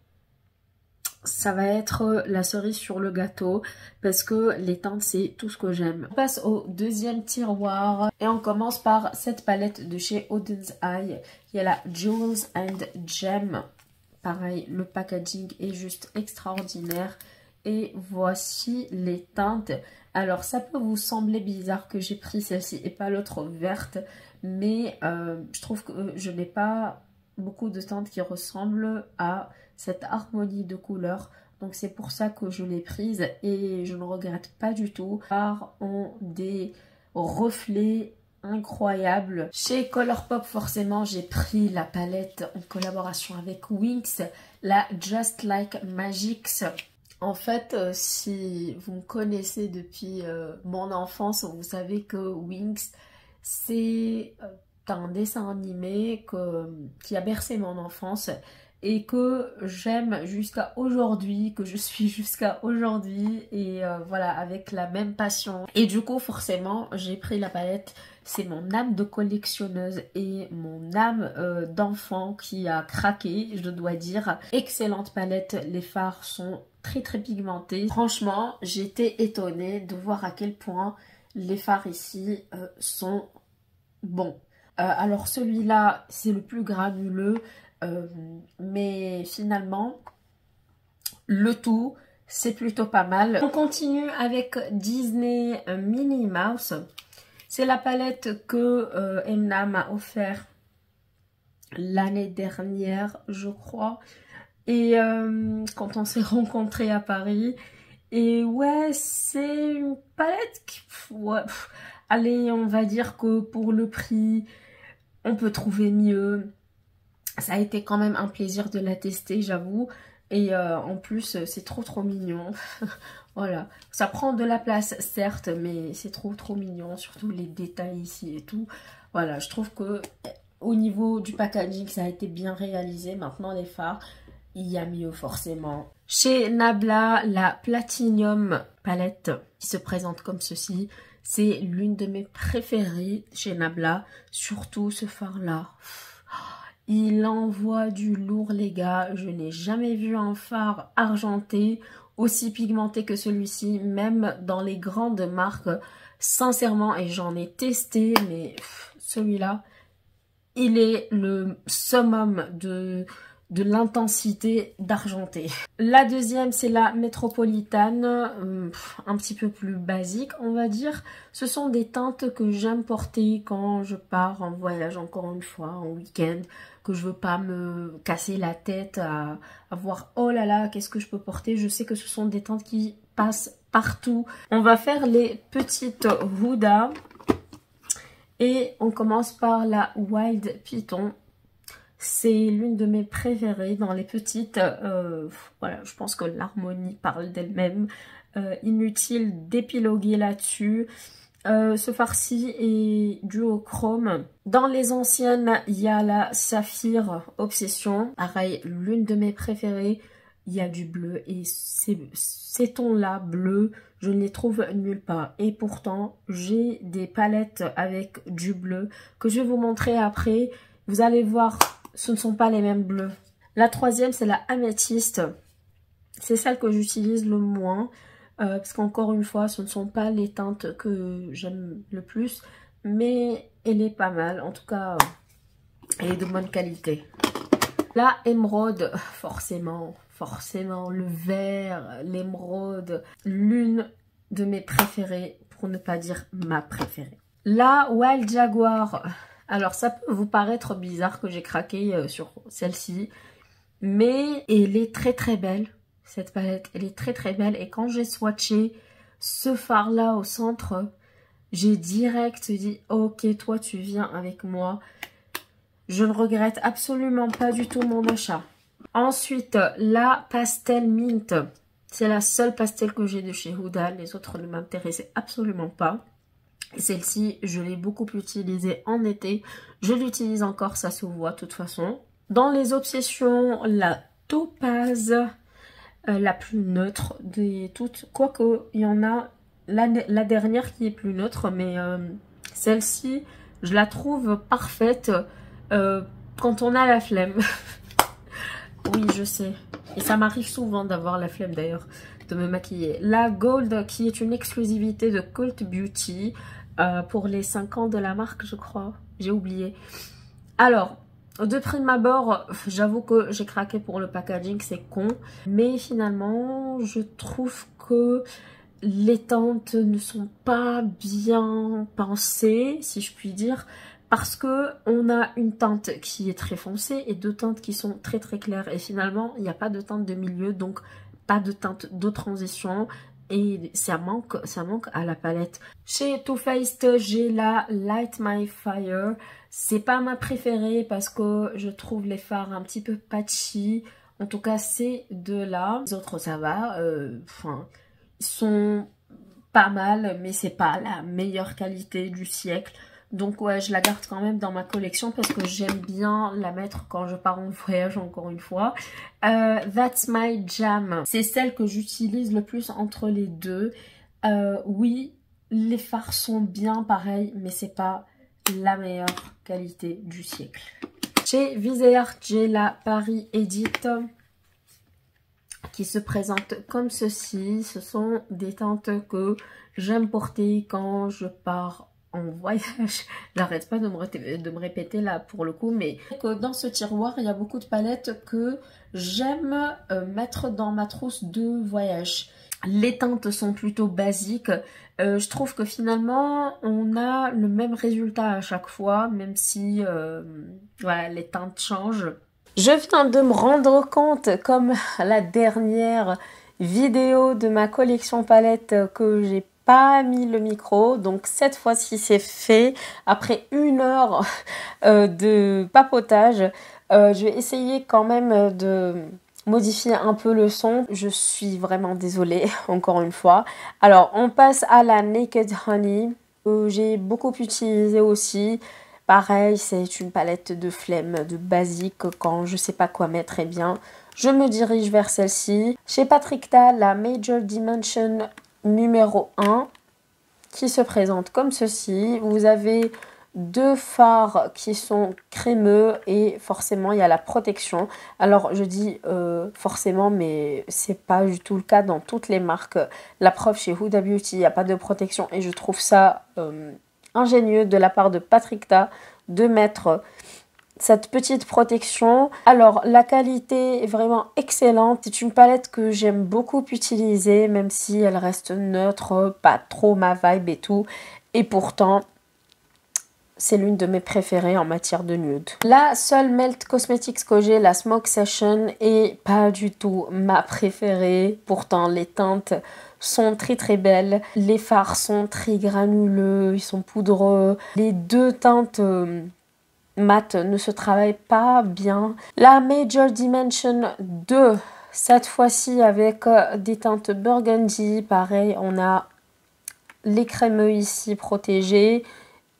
ça va être la cerise sur le gâteau parce que les teintes, c'est tout ce que j'aime. On passe au deuxième tiroir et on commence par cette palette de chez Auden's Eye. Il y a la Jewels and Gem. Pareil, le packaging est juste extraordinaire. Et voici les teintes. Alors ça peut vous sembler bizarre que j'ai pris celle-ci et pas l'autre verte, mais je trouve que je n'ai pas beaucoup de teintes qui ressemblent à cette harmonie de couleurs. Donc c'est pour ça que je l'ai prise et je ne regrette pas du tout. Car ont des reflets incroyables. Chez Colourpop forcément j'ai pris la palette en collaboration avec Winx, la Just Like Magics. En fait, si vous me connaissez depuis mon enfance, vous savez que Winx, c'est un dessin animé qui a bercé mon enfance. et que j'aime jusqu'à aujourd'hui, que je suis jusqu'à aujourd'hui, et voilà, avec la même passion. Et du coup forcément j'ai pris la palette, c'est mon âme de collectionneuse et mon âme d'enfant qui a craqué, je dois dire. Excellente palette, les fards sont très pigmentés. Franchement j'étais étonnée de voir à quel point les fards ici sont bons. Alors celui-là c'est le plus granuleux, mais finalement le tout c'est plutôt pas mal. On continue avec Disney Minnie Mouse. C'est la palette que Emna m'a offert l'année dernière je crois, et quand on s'est rencontrés à Paris. Et ouais, c'est une palette qui, ouais, allez, on va dire que pour le prix on peut trouver mieux. Ça a été quand même un plaisir de la tester, j'avoue. Et en plus, c'est trop mignon. Voilà. Ça prend de la place, certes, mais c'est trop mignon. Surtout les détails ici et tout. Voilà, je trouve que au niveau du packaging, ça a été bien réalisé. Maintenant, les fards, il y a mieux forcément. Chez Nabla, la Platinum palette qui se présente comme ceci. C'est l'une de mes préférées chez Nabla. Surtout ce fard-là. Il envoie du lourd les gars, je n'ai jamais vu un fard argenté aussi pigmenté que celui-ci, même dans les grandes marques, sincèrement, et j'en ai testé, mais celui-là, il est le summum de l'intensité d'argenté. La deuxième, c'est la métropolitane, un petit peu plus basique, on va dire. Ce sont des teintes que j'aime porter quand je pars en voyage, encore une fois, en week-end, que je veux pas me casser la tête à voir, oh là là, qu'est-ce que je peux porter. Je sais que ce sont des teintes qui passent partout. On va faire les petites Huda. Et on commence par la Wild Python. C'est l'une de mes préférées dans les petites. Voilà, je pense que l'harmonie parle d'elle-même. Inutile d'épiloguer là-dessus. Ce farci est duochrome. Dans les anciennes, il y a la Saphir Obsession. Pareil, l'une de mes préférées. Il y a du bleu et ces tons-là, bleu, je ne les trouve nulle part. Et pourtant, j'ai des palettes avec du bleu que je vais vous montrer après. Vous allez voir, ce ne sont pas les mêmes bleus. La troisième, c'est la améthyste. C'est celle que j'utilise le moins. Parce qu'encore une fois, ce ne sont pas les teintes que j'aime le plus. Mais elle est pas mal. En tout cas, elle est de bonne qualité. La émeraude, forcément, le vert, l'émeraude, l'une de mes préférées, pour ne pas dire ma préférée. La Wild Jaguar, alors ça peut vous paraître bizarre que j'ai craqué sur celle-ci, mais elle est très belle, cette palette, elle est très belle. Et quand j'ai swatché ce fard-là au centre, j'ai direct dit, ok, toi tu viens avec moi. Je ne regrette absolument pas du tout mon achat. Ensuite, la Pastel Mint. C'est la seule pastel que j'ai de chez Huda. Les autres ne m'intéressaient absolument pas. Celle-ci, je l'ai beaucoup utilisée en été. Je l'utilise encore, ça se voit de toute façon. Dans les obsessions, la Topaz, la plus neutre des toutes. Quoique, il y en a la dernière qui est plus neutre, mais celle-ci, je la trouve parfaite quand on a la flemme. Oui, je sais. Et ça m'arrive souvent d'avoir la flemme d'ailleurs de me maquiller. La Gold qui est une exclusivité de Cult Beauty pour les 5 ans de la marque, je crois. J'ai oublié. Alors, de prime abord, j'avoue que j'ai craqué pour le packaging, c'est con. Mais finalement, je trouve que les teintes ne sont pas bien pensées, si je puis dire. Parce que on a une teinte qui est très foncée et deux teintes qui sont très claires. Et finalement, il n'y a pas de teinte de milieu, donc pas de teinte de transition. Et ça manque à la palette. Chez Too Faced, j'ai la Light My Fire. C'est pas ma préférée parce que je trouve les fards un petit peu patchy. En tout cas, ces deux-là. Les autres, ça va. Enfin, ils sont pas mal, mais c'est pas la meilleure qualité du siècle. Donc ouais, je la garde quand même dans ma collection parce que j'aime bien la mettre quand je pars en voyage, encore une fois. That's My Jam. C'est celle que j'utilise le plus entre les deux. Oui, les fards sont bien pareils, mais c'est pas la meilleure qualité du siècle. Chez Viseart, j'ai la Paris Edit qui se présente comme ceci. Ce sont des teintes que j'aime porter quand je pars en voyage. J'arrête pas de me répéter là pour le coup, mais dans ce tiroir il y a beaucoup de palettes que j'aime mettre dans ma trousse de voyage. Les teintes sont plutôt basiques. Je trouve que finalement on a le même résultat à chaque fois, même si voilà, les teintes changent. Je viens de me rendre compte, comme la dernière vidéo de ma collection palette, que j'ai pas mis le micro. Donc cette fois-ci c'est fait. Après 1 heure de papotage, je vais essayer quand même de modifier un peu le son. Je suis vraiment désolée, encore une fois. Alors on passe à la Naked Honey, que j'ai beaucoup utilisé aussi. Pareil, c'est une palette de flemme, de basique. Quand je sais pas quoi mettre, eh bien, je me dirige vers celle-ci. Chez Patricta, la Major Dimension numéro 1, qui se présente comme ceci. Vous avez 2 fards qui sont crémeux et forcément, il y a la protection. Alors, je dis forcément, mais c'est pas du tout le cas dans toutes les marques. La preuve, chez Huda Beauty, il n'y a pas de protection et je trouve ça ingénieux de la part de Patricta de mettre cette petite protection. Alors la qualité est vraiment excellente. C'est une palette que j'aime beaucoup utiliser, même si elle reste neutre, pas trop ma vibe et tout. Et pourtant, c'est l'une de mes préférées en matière de nude. La seule Melt Cosmetics que j'ai, la Smoke Session, est pas du tout ma préférée. Pourtant, les teintes sont très très belles. Les fards sont très granuleux, ils sont poudreux. Les 2 teintes mat ne se travaillent pas bien. La Major Dimension 2, cette fois-ci avec des teintes burgundy. Pareil, on a les crémeux ici protégés.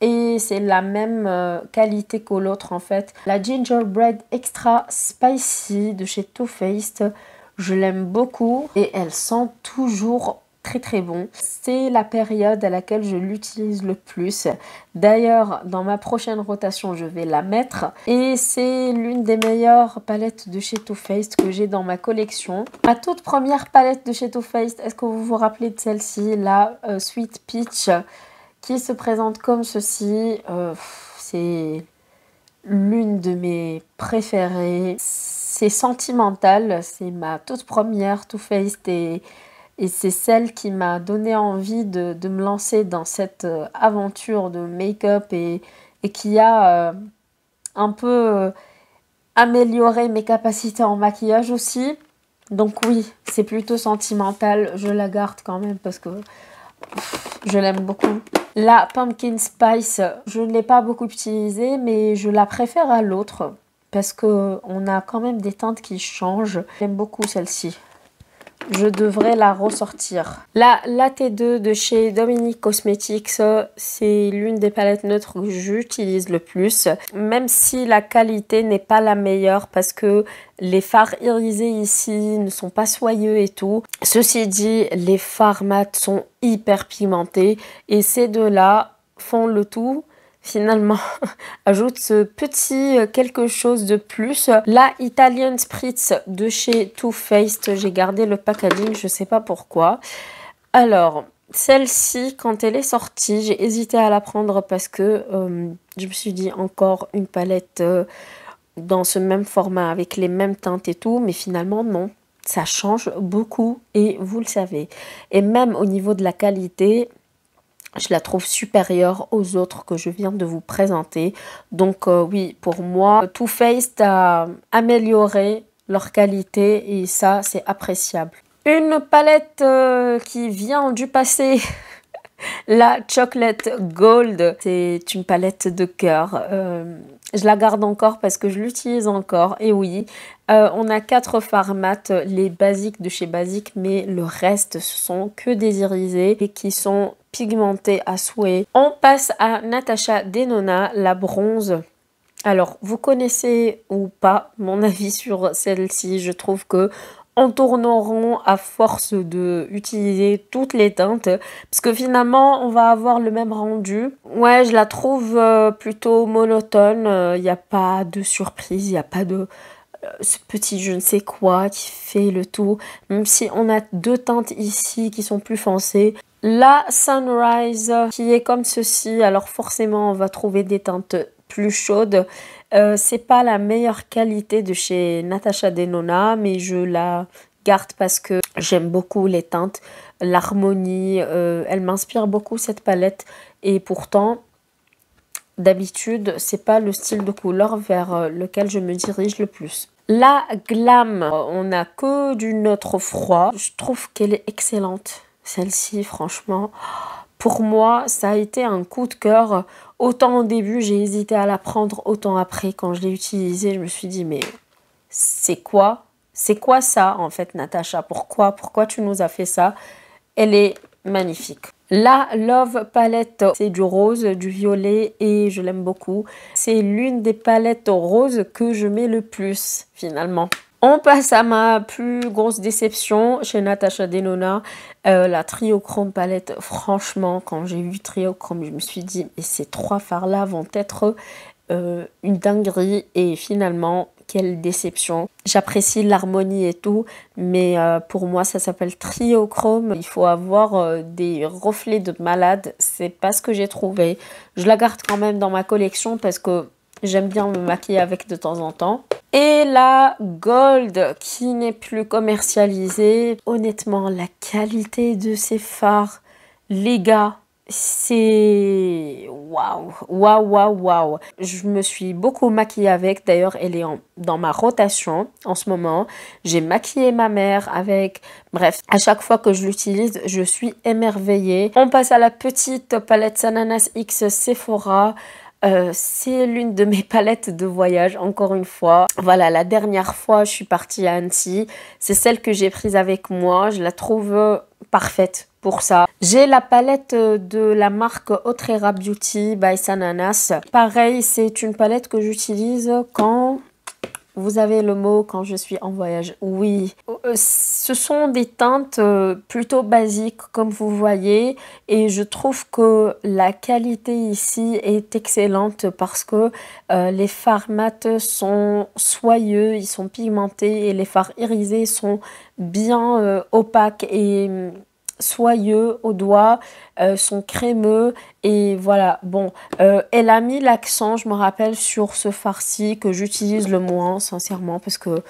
Et c'est la même qualité que l'autre en fait. La Gingerbread Extra Spicy de chez Too Faced, je l'aime beaucoup et elle sent toujours très très bon. C'est la période à laquelle je l'utilise le plus. D'ailleurs, dans ma prochaine rotation, je vais la mettre. Et c'est l'une des meilleures palettes de chez Too Faced que j'ai dans ma collection. Ma toute première palette de chez Too Faced, est-ce que vous vous rappelez de celle-ci? La Sweet Peach, qui se présente comme ceci. C'est l'une de mes préférées. C'est sentimental, c'est ma toute première Too Faced et c'est celle qui m'a donné envie de me lancer dans cette aventure de make-up et qui a un peu amélioré mes capacités en maquillage aussi. Donc oui, c'est plutôt sentimental, je la garde quand même parce que je l'aime beaucoup. La Pumpkin Spice, je ne l'ai pas beaucoup utilisée, mais je la préfère à l'autre parce qu'on a quand même des teintes qui changent. J'aime beaucoup celle-ci. Je devrais la ressortir. La Latte 2 de chez Dominique Cosmetics, c'est l'une des palettes neutres que j'utilise le plus. Même si la qualité n'est pas la meilleure parce que les fards irisés ici ne sont pas soyeux et tout. Ceci dit, les fards mat sont hyper pigmentés et ces deux-là font le tout. Finalement, ajoute ce petit quelque chose de plus. La Italian Spritz de chez Too Faced, j'ai gardé le packaging, je sais pas pourquoi. Alors, celle-ci, quand elle est sortie, j'ai hésité à la prendre parce que je me suis dit encore une palette dans ce même format avec les mêmes teintes et tout, mais finalement non. Ça change beaucoup et vous le savez. Et même au niveau de la qualité, je la trouve supérieure aux autres que je viens de vous présenter. Donc oui, pour moi, Too Faced a amélioré leur qualité et ça, c'est appréciable. Une palette qui vient du passé, la Chocolate Gold. C'est une palette de cœur. Je la garde encore parce que je l'utilise encore. Et oui, on a 4 fards mat, les basiques de chez Basique, mais le reste, ce sont que des irisés et qui sont pigmentés à souhait. On passe à Natasha Denona, la bronze. Alors, vous connaissez ou pas mon avis sur celle-ci. Je trouve que on tourne en rond à force de utiliser toutes les teintes parce que finalement on va avoir le même rendu. Ouais, je la trouve plutôt monotone. Il n'y a pas de surprise, il n'y a pas de ce petit je ne sais quoi qui fait le tout. Même si on a deux teintes ici qui sont plus foncées. La Sunrise qui est comme ceci, alors forcément on va trouver des teintes plus chaudes. C'est pas la meilleure qualité de chez Natasha Denona, mais je la garde parce que j'aime beaucoup les teintes, l'harmonie, elle m'inspire beaucoup cette palette et pourtant d'habitude c'est pas le style de couleur vers lequel je me dirige le plus. La Glam, on n'a que du neutre froid, je trouve qu'elle est excellente celle-ci franchement. Pour moi, ça a été un coup de cœur. Autant au début, j'ai hésité à la prendre, autant après, quand je l'ai utilisée, je me suis dit, mais c'est quoi? C'est quoi ça, en fait, Natacha? Pourquoi tu nous as fait ça? Elle est magnifique. La Love Palette, c'est du rose, du violet et je l'aime beaucoup. C'est l'une des palettes roses que je mets le plus, finalement. On passe à ma plus grosse déception chez Natasha Denona, la Triochrome palette. Franchement, quand j'ai vu Triochrome, je me suis dit, mais ces trois fards-là vont être une dinguerie. Et finalement, quelle déception. J'apprécie l'harmonie et tout, mais pour moi, ça s'appelle Triochrome. Il faut avoir des reflets de malade. C'est pas ce que j'ai trouvé. Je la garde quand même dans ma collection parce que j'aime bien me maquiller avec de temps en temps. Et la Gold qui n'est plus commercialisée. Honnêtement, la qualité de ces fards, les gars, c'est waouh, waouh, waouh, waouh. Je me suis beaucoup maquillée avec. D'ailleurs, elle est dans ma rotation en ce moment. J'ai maquillé ma mère avec. Bref, à chaque fois que je l'utilise, je suis émerveillée. On passe à la petite palette Sananas X Sephora. C'est l'une de mes palettes de voyage, encore une fois. Voilà, la dernière fois, je suis partie à Annecy. C'est celle que j'ai prise avec moi. Je la trouve parfaite pour ça. J'ai la palette de la marque Otrera Beauty by Sananas. Pareil, c'est une palette que j'utilise quand... Vous avez le mot quand je suis en voyage. Oui, ce sont des teintes plutôt basiques comme vous voyez et je trouve que la qualité ici est excellente parce que les fards mat sont soyeux, ils sont pigmentés et les fards irisés sont bien opaques et soyeux aux doigts, sont crémeux et voilà. Bon, elle a mis l'accent, je me rappelle, sur ce fard-ci que j'utilise le moins sincèrement parce que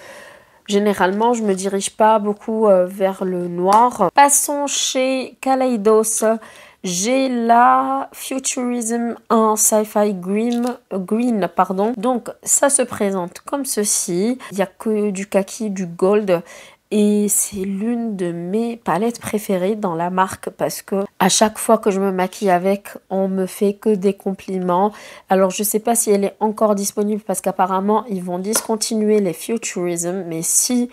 généralement je me dirige pas beaucoup vers le noir. Passons chez Kaleidos. J'ai la Futurism en Sci-Fi Green, pardon. Donc ça se présente comme ceci. Il n'y a que du kaki, du gold. Et c'est l'une de mes palettes préférées dans la marque parce que à chaque fois que je me maquille avec, on me fait que des compliments. Alors je sais pas si elle est encore disponible parce qu'apparemment ils vont discontinuer les Futurism. Mais si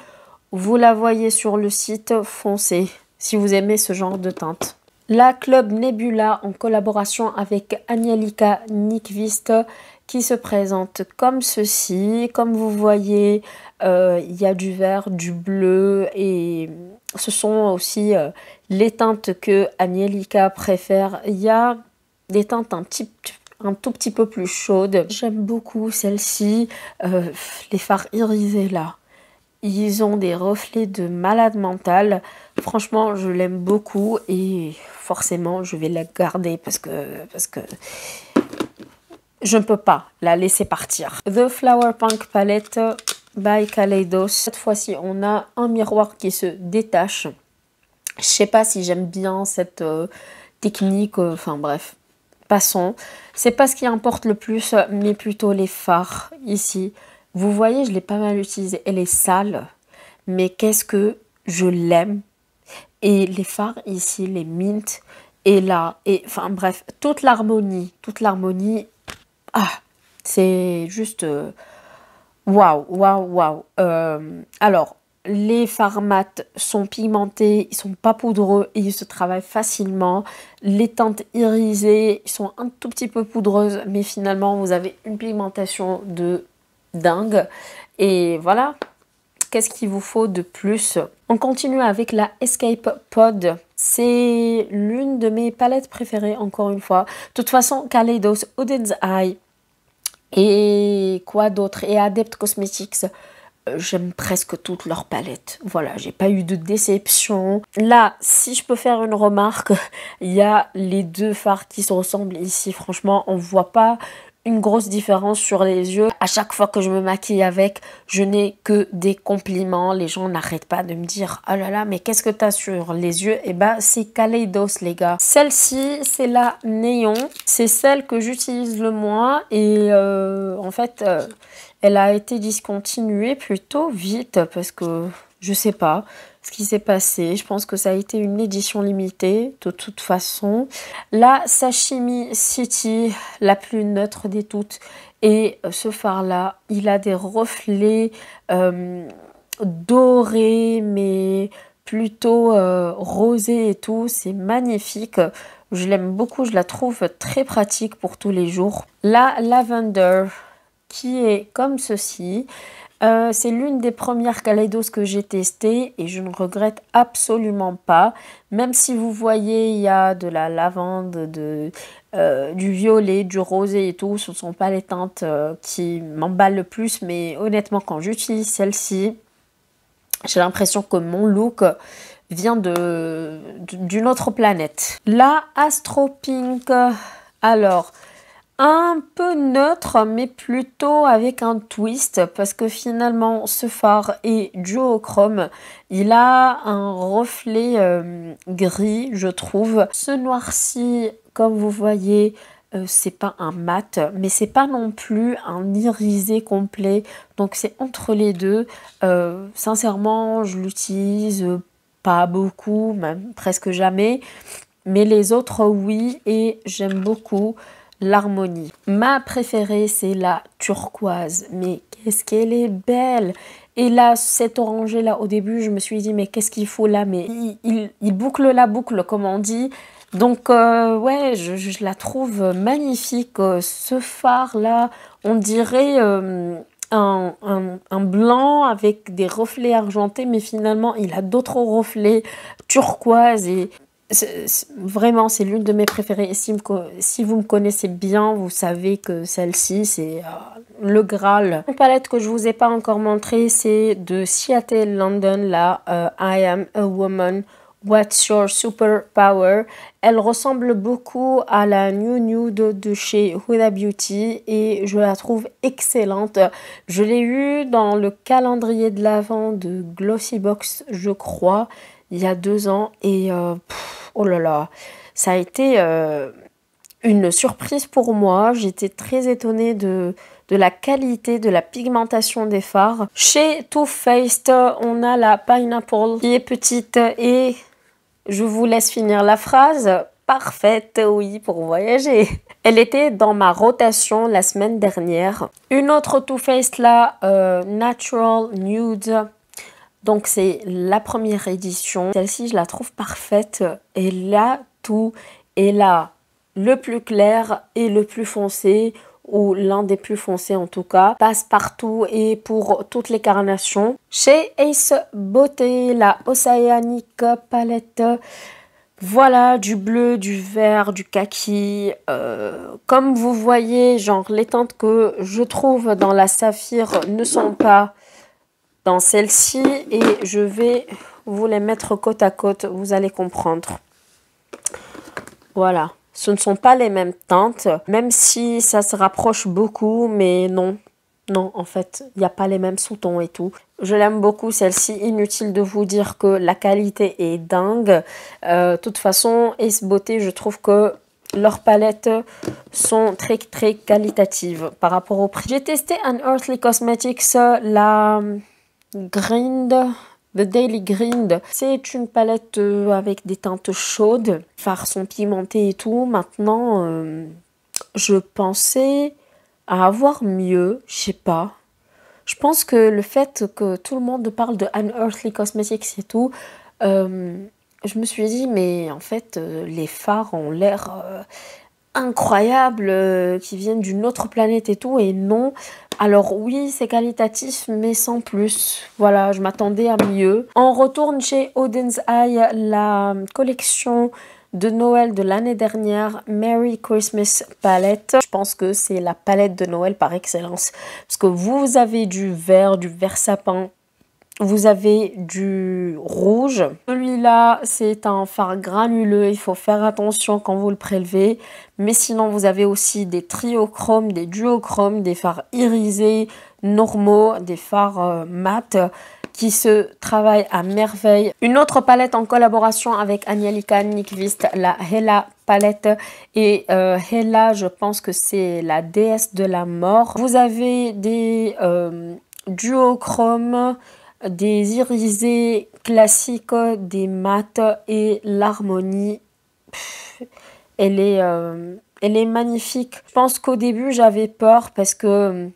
vous la voyez sur le site, foncez si vous aimez ce genre de teinte. La Club Nebula en collaboration avec Angelica Nyqvist qui se présente comme ceci. Comme vous voyez, il y a du vert, du bleu et ce sont aussi les teintes que Angelica préfère. Il y a des teintes un tout petit peu plus chaudes. J'aime beaucoup celle-ci. Les fards irisés là. Ils ont des reflets de malade mental. Franchement, je l'aime beaucoup et forcément, je vais la garder parce que je ne peux pas la laisser partir. The Flower Punk Palette by Kaleidos. Cette fois-ci, on a un miroir qui se détache. Je sais pas si j'aime bien cette technique. Enfin bref, passons. C'est pas ce qui importe le plus, mais plutôt les fards ici. Vous voyez, je l'ai pas mal utilisée. Elle est sale, mais qu'est-ce que je l'aime. Et les fards ici, les mint, et là, et enfin bref, toute l'harmonie, ah, C'est juste waouh, waouh, waouh. Alors, les fards mat sont pigmentés, ils sont pas poudreux et ils se travaillent facilement. Les teintes irisées sont un tout petit peu poudreuses, mais finalement, vous avez une pigmentation de dingue. Et voilà, qu'est-ce qu'il vous faut de plus? On continue avec la Escape Pod. C'est l'une de mes palettes préférées, encore une fois. De toute façon, Kaleidos, Odin's Eye et quoi d'autre? Et Adept Cosmetics. J'aime presque toutes leurs palettes. Voilà, j'ai pas eu de déception. Là, si je peux faire une remarque, il y a les deux fards qui se ressemblent ici. Franchement, on voit pas une grosse différence sur les yeux. À chaque fois que je me maquille avec, je n'ai que des compliments. Les gens n'arrêtent pas de me dire « Oh là là, mais qu'est-ce que t'as sur les yeux ?» Eh ben, c'est Kaleidos, les gars. Celle-ci, c'est la Néon. C'est celle que j'utilise le moins. Et en fait, elle a été discontinuée plutôt vite parce que je sais pas ce qui s'est passé. Je pense que ça a été une édition limitée de toute façon. La Sashimi City, la plus neutre des toutes. Et ce phare-là, il a des reflets dorés, mais plutôt rosés et tout. C'est magnifique. Je l'aime beaucoup, je la trouve très pratique pour tous les jours. La Lavender, qui est comme ceci. C'est l'une des premières Kaleidos que j'ai testées et je ne regrette absolument pas. Même si vous voyez, il y a de la lavande, du violet, du rosé et tout. Ce ne sont pas les teintes qui m'emballent le plus. Mais honnêtement, quand j'utilise celle-ci, j'ai l'impression que mon look vient d'une autre planète. La Astro Pink, alors un peu neutre, mais plutôt avec un twist, parce que finalement, ce phare est duochrome. Il a un reflet gris, je trouve. Ce noir-ci, comme vous voyez, c'est pas un mat, mais c'est pas non plus un irisé complet. Donc c'est entre les deux. Sincèrement, je l'utilise pas beaucoup, même presque jamais. Mais les autres, oui, et j'aime beaucoup l'harmonie. Ma préférée, c'est la turquoise. Mais qu'est-ce qu'elle est belle! Et là, cette orangée là, au début, je me suis dit, mais qu'est-ce qu'il faut là? Mais il boucle la boucle, comme on dit. Donc, ouais, je la trouve magnifique. Ce phare là, on dirait un blanc avec des reflets argentés, mais finalement, il a d'autres reflets turquoise et vraiment, c'est l'une de mes préférées. Si vous me connaissez bien, vous savez que celle-ci, c'est le Graal. Une palette que je vous ai pas encore montrée, c'est de Seattle London, la I Am a Woman, What's Your Superpower. Elle ressemble beaucoup à la New Nude de chez Huda Beauty et je la trouve excellente. Je l'ai eue dans le calendrier de l'Avent de Glossybox, je crois, il y a 2 ans et oh là là, ça a été une surprise pour moi. J'étais très étonnée de la qualité, de la pigmentation des fards. Chez Too Faced, on a la Pineapple qui est petite et je vous laisse finir la phrase. Parfaite, oui, pour voyager. Elle était dans ma rotation la semaine dernière. Une autre Too Faced là, Natural Nude. Donc c'est la première édition. Celle-ci, je la trouve parfaite. Elle a tout. Elle a le plus clair et le plus foncé, ou l'un des plus foncés en tout cas. Passe partout et pour toutes les carnations. Chez Ace Beauté, la Oceanic palette. Voilà, du bleu, du vert, du kaki. Comme vous voyez, genre les teintes que je trouve dans la saphir ne sont pas dans celle-ci et je vais vous les mettre côte à côte, vous allez comprendre. Voilà, ce ne sont pas les mêmes teintes, même si ça se rapproche beaucoup, mais non, en fait, il n'y a pas les mêmes sous-tons et tout. Je l'aime beaucoup celle-ci, inutile de vous dire que la qualité est dingue. De toute façon, Ace Beauté, je trouve que leurs palettes sont très très qualitatives par rapport au prix. J'ai testé Unearthly Cosmetics, la Grind, The Daily Grind. C'est une palette avec des teintes chaudes. Les fards sont pigmentés et tout. Maintenant, je pensais à avoir mieux, je sais pas. Je pense que le fait que tout le monde parle de Unearthly Cosmetics et tout, je me suis dit, mais en fait, les fards ont l'air incroyables, qui viennent d'une autre planète et tout, et non. Alors oui, c'est qualitatif, mais sans plus. Voilà, je m'attendais à mieux. On retourne chez Auden's Eye, la collection de Noël de l'année dernière, Merry Christmas Palette. Je pense que c'est la palette de Noël par excellence. Parce que vous avez du vert sapin, vous avez du rouge. Celui-là, c'est un fard granuleux. Il faut faire attention quand vous le prélevez. Mais sinon, vous avez aussi des triochromes, des duochromes, des fards irisés, normaux, des fards mat qui se travaillent à merveille. Une autre palette en collaboration avec Angelica Nyqvist, la Hela palette. Et Hela, je pense que c'est la déesse de la mort. Vous avez des duochromes, des irisés classiques, des mats et l'harmonie. Elle est magnifique. Je pense qu'au début, j'avais peur parce que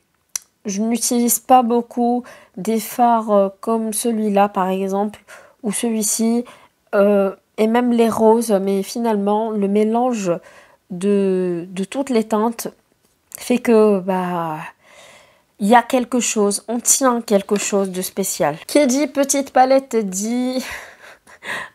je n'utilise pas beaucoup des fards comme celui-là, par exemple, ou celui-ci, et même les roses. Mais finalement, le mélange de toutes les teintes fait que, il y a quelque chose, on tient quelque chose de spécial. Qui dit petite palette dit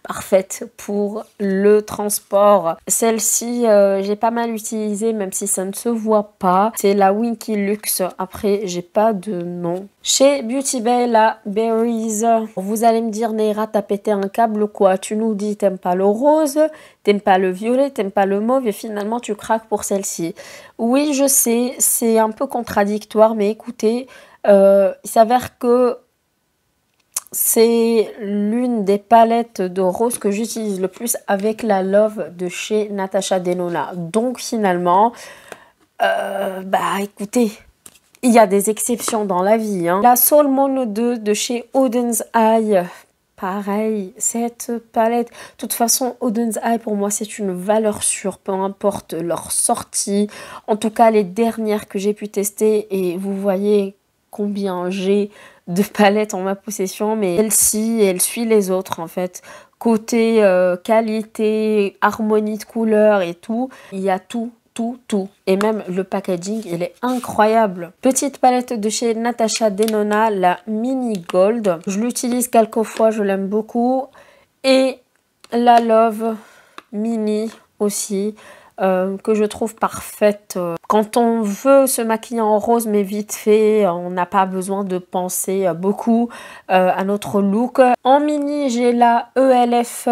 parfaite pour le transport. Celle-ci, j'ai pas mal utilisé, même si ça ne se voit pas. C'est la Winky Luxe. Après, j'ai pas de nom. Chez Beauty Bay, la Berries. Vous allez me dire, Neira, t'as pété un câble quoi? Tu nous dis, t'aimes pas le rose, t'aimes pas le violet, t'aimes pas le mauve, et finalement, tu craques pour celle-ci. Oui, je sais, c'est un peu contradictoire, mais écoutez, il s'avère que c'est l'une des palettes de rose que j'utilise le plus avec la Love de chez Natasha Denona. Donc finalement, écoutez, il y a des exceptions dans la vie. La Soul Mono 2 de chez Auden's Eye. Pareil, cette palette. De toute façon, Auden's Eye, pour moi, c'est une valeur sûre, peu importe leur sortie. En tout cas, les dernières que j'ai pu tester, et vous voyez combien j'ai de palettes en ma possession, mais celle-ci, elle suit les autres en fait. Côté qualité, harmonie de couleurs et tout, il y a tout. Et même le packaging, il est incroyable. Petite palette de chez Natasha Denona, la Mini Gold. Je l'utilise quelques fois, je l'aime beaucoup. Et la Love Mini aussi, que je trouve parfaite. Quand on veut se maquiller en rose, mais vite fait, on n'a pas besoin de penser beaucoup à notre look. En mini, j'ai la ELF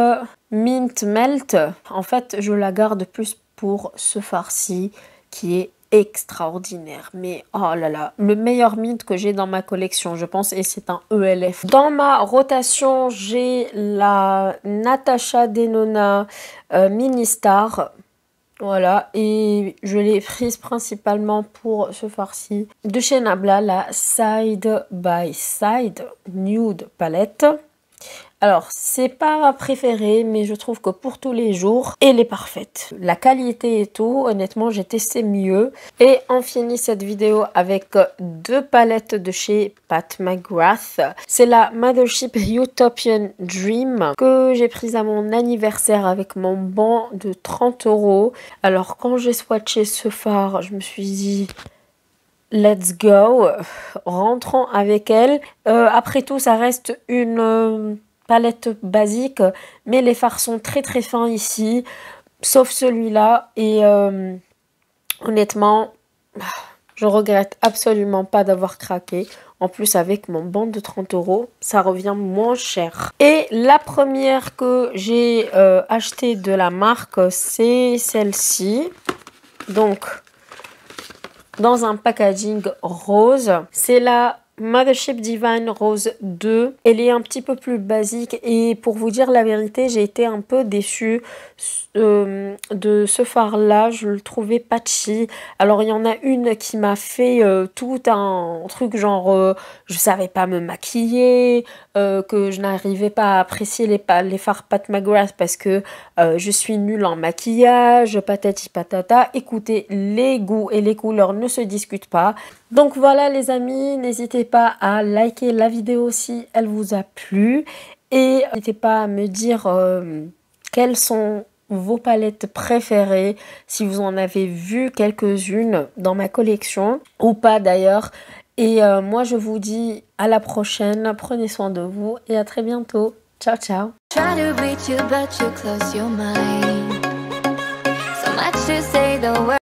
Mint Melt. En fait, je la garde plus pour ce farci qui est extraordinaire. Mais oh là là, le meilleur mint que j'ai dans ma collection, je pense, et c'est un ELF. Dans ma rotation, j'ai la Natasha Denona Mini Star. Voilà, et je l'ai prise principalement pour ce farci de chez Nabla, la Side by Side Nude Palette. Alors, c'est pas ma préférée, mais je trouve que pour tous les jours, elle est parfaite. La qualité et tout, honnêtement, j'ai testé mieux. Et on finit cette vidéo avec deux palettes de chez Pat McGrath. C'est la Mothership Utopian Dream que j'ai prise à mon anniversaire avec mon bon de 30 €. Alors, quand j'ai swatché ce fard, je me suis dit... Let's go, rentrons avec elle. Après tout, ça reste une palette basique, mais les fards sont très très fins ici, sauf celui-là. Et honnêtement, je regrette absolument pas d'avoir craqué. En plus, avec mon bon de 30 €, ça revient moins cher. Et la première que j'ai achetée de la marque, c'est celle-ci. Donc... dans un packaging rose. C'est la Mothership Divine Rose 2. Elle est un petit peu plus basique et pour vous dire la vérité, j'ai été un peu déçue de ce fard là. Je le trouvais patchy. Alors il y en a une qui m'a fait tout un truc genre je savais pas me maquiller, que je n'arrivais pas à apprécier les fards Pat McGrath parce que je suis nulle en maquillage, patati patata. Écoutez, les goûts et les couleurs ne se discutent pas. Donc voilà les amis, n'hésitez pas à liker la vidéo si elle vous a plu et n'hésitez pas à me dire quelles sont vos palettes préférées, si vous en avez vu quelques-unes dans ma collection ou pas d'ailleurs. Et moi je vous dis à la prochaine, prenez soin de vous et à très bientôt. Ciao ciao.